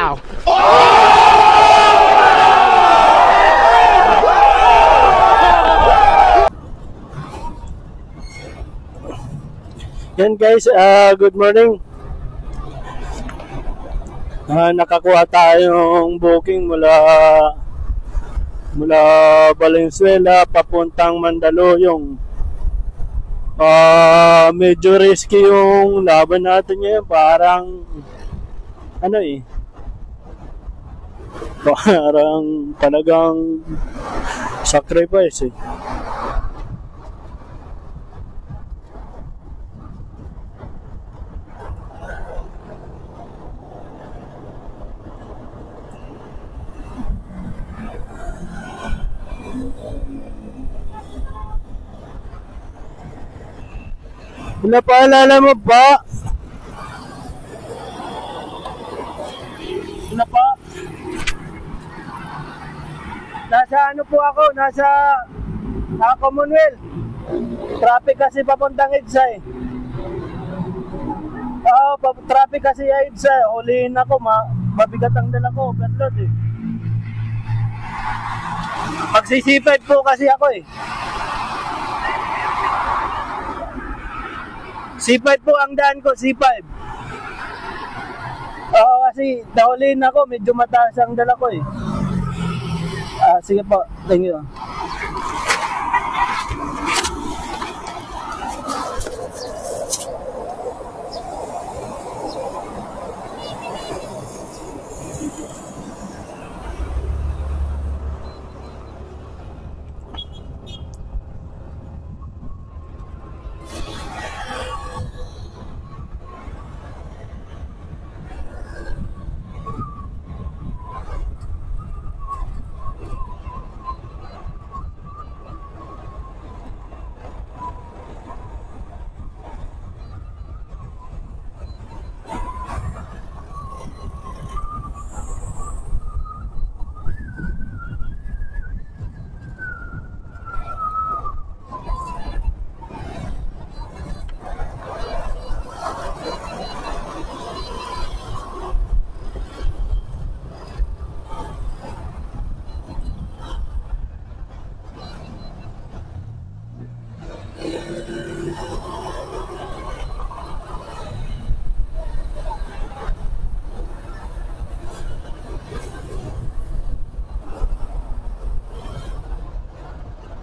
Wow! Yan guys, good morning. Nakakuha tayong booking mula Valenzuela papuntang Mandaluyong. Medyo risky yung laban natin ngayon, parang parang talagang sacrifice eh. Napaalala mo ba? Nasa ano po ako? Nasa Commonwealth. Traffic kasi papuntang EDSA eh. Traffic kasi EDSA. Ulihin ako, mabigat ang dala ko. Overload eh. Magsisipad po kasi ako eh. C5 po ang daan ko, C5. Kasi nahulihin ako, medyo mataas ang dala ko eh. Sige po, thank you.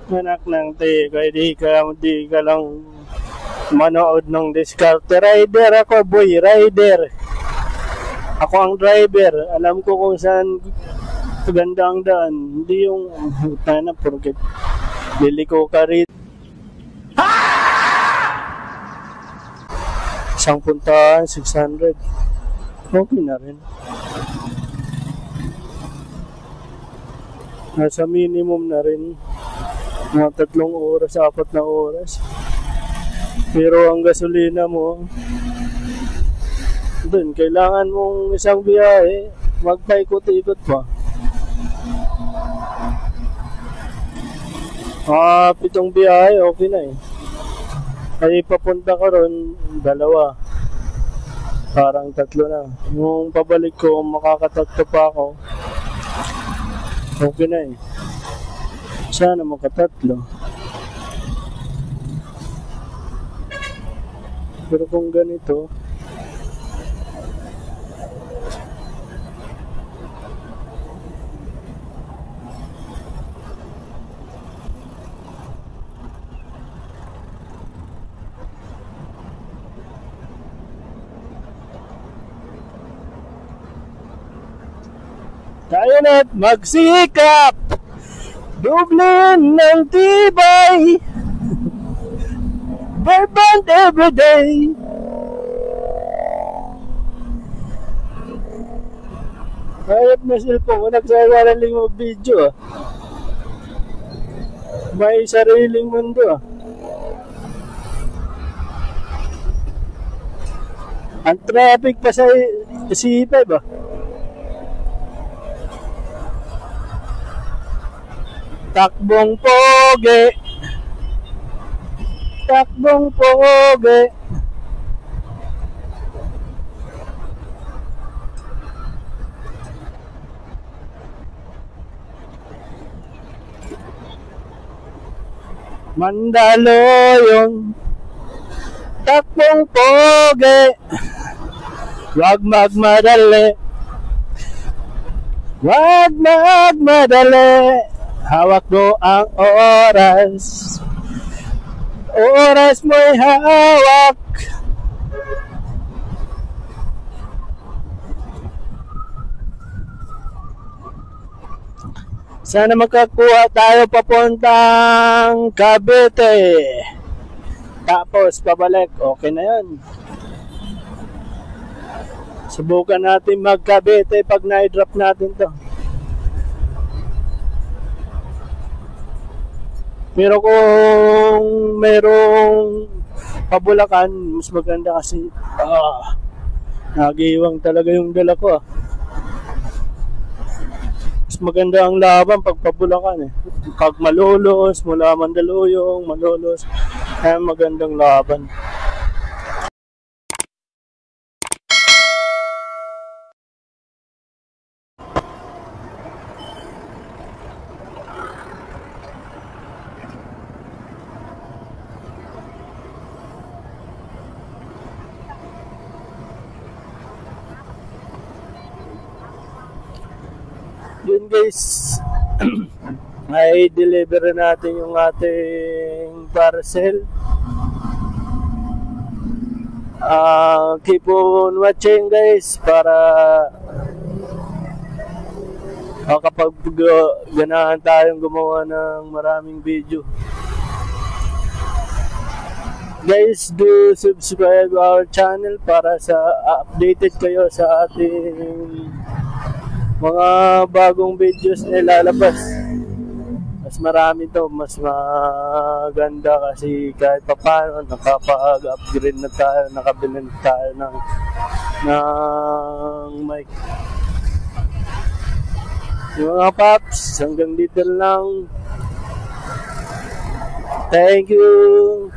Anak ng tiga, di ka lang manood ng diskarte. Rider ako, boy, rider. Ako ang driver. Alam ko kung saan ganda ang daan. Hindi yung na porket liliko ka rin. Isang puntaan, 600. Okay na rin. Nasa minimum na rin. Mga 3 oras, 4 na oras. Pero ang gasolina mo, dun, kailangan mong isang biyahe, magpaikot-ikot pa. 7 biyahe, okay na eh. Ay papunta ka ron, 2. Parang 3 na. Yung pabalik ko, makakatatlo pa ako, okay na eh. Sana makatatlo. Pero kung ganito, tayo na't magsikap, dublin ng tibay, verbal everyday. Hayop na cellphone, nagsasaraling mo video. May sariling mundo. Ang traffic pa sa C5 ba? Takbong pogi, takbong pogi. Mandaluyong takbong pogi, wag magmadali, wag magmadali. Hawak mo ang oras, oras mo'y hawak. Sana magkakuha tayo papuntang Cavite. Tapos pabalik, okay na yan. Subukan natin mag-Cavite pag na-drop natin to. Pero kung merong pabulakan, mas maganda kasi nagiiwang talaga yung dala ko. Mas maganda ang laban pag pabulakan eh. Pag Malolos, mula Mandaluyong, Malolos, ay magandang laban. Yun guys, ay deliver natin yung ating parcel. Keep on watching guys para kapag ganahan tayong gumawa ng maraming video. Guys, do subscribe our channel para sa updated kayo sa ating mga bagong videos na ilalabas. Mas marami to, mas maganda kasi kahit paano nakapag-upgrade na tayo, nakabili na tayo ng mic. Yung mga paps, hanggang dito lang. Thank you.